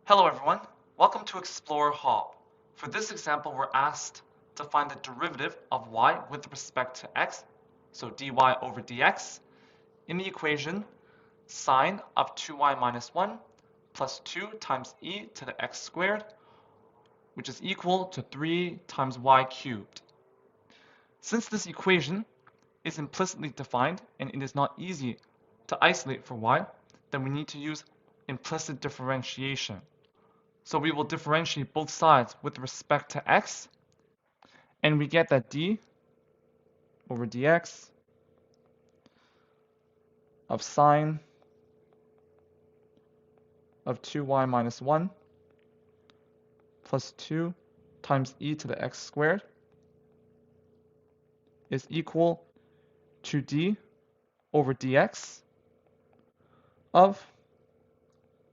Hello everyone, welcome to Explore Hop. For this example, we're asked to find the derivative of y with respect to x, so dy over dx, in the equation sine of 2y minus 1 plus 2 times e to the x squared, which is equal to 3 times y cubed. Since this equation is implicitly defined and it is not easy to isolate for y, then we need to use implicit differentiation. So we will differentiate both sides with respect to x, and we get that d over dx of sine of 2y minus 1 plus 2 times e to the x squared is equal to d over dx of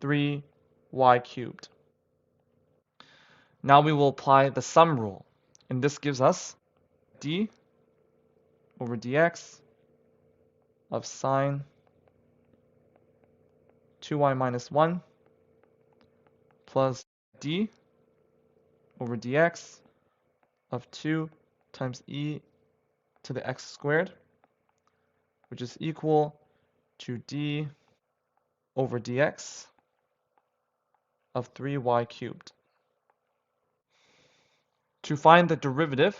3y cubed. Now we will apply the sum rule, and this gives us d over dx of sine 2y minus 1 plus d over dx of 2 times e to the x squared, which is equal to d over dx of 3y cubed. To find the derivative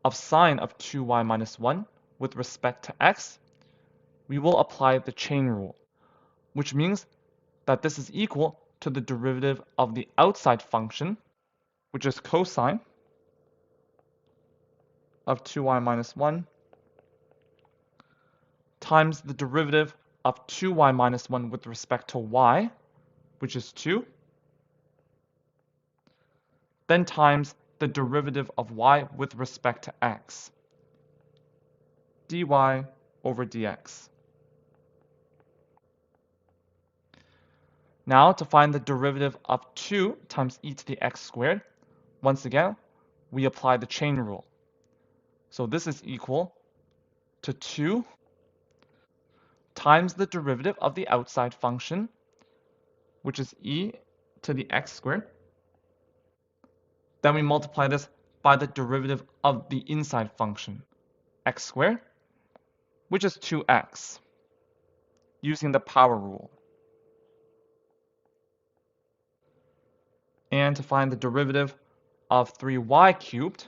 of sine of 2y minus 1 with respect to x, we will apply the chain rule, which means that this is equal to the derivative of the outside function, which is cosine of 2y minus 1 times the derivative of 2y minus 1 with respect to y, which is 2, then times the derivative of y with respect to x, dy over dx. Now to find the derivative of 2 times e to the x squared, once again, we apply the chain rule. So this is equal to 2 times the derivative of the outside function, which is e to the x squared. Then we multiply this by the derivative of the inside function, x squared, which is 2x, using the power rule. And to find the derivative of 3y cubed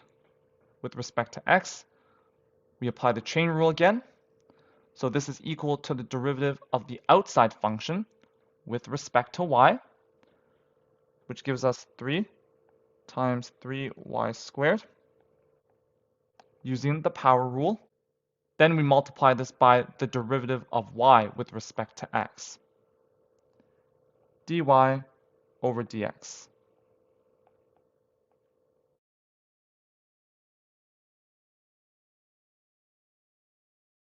with respect to x, we apply the chain rule again. So this is equal to the derivative of the outside function with respect to y, which gives us 3 times 3y squared, using the power rule. Then we multiply this by the derivative of y with respect to x, dy over dx.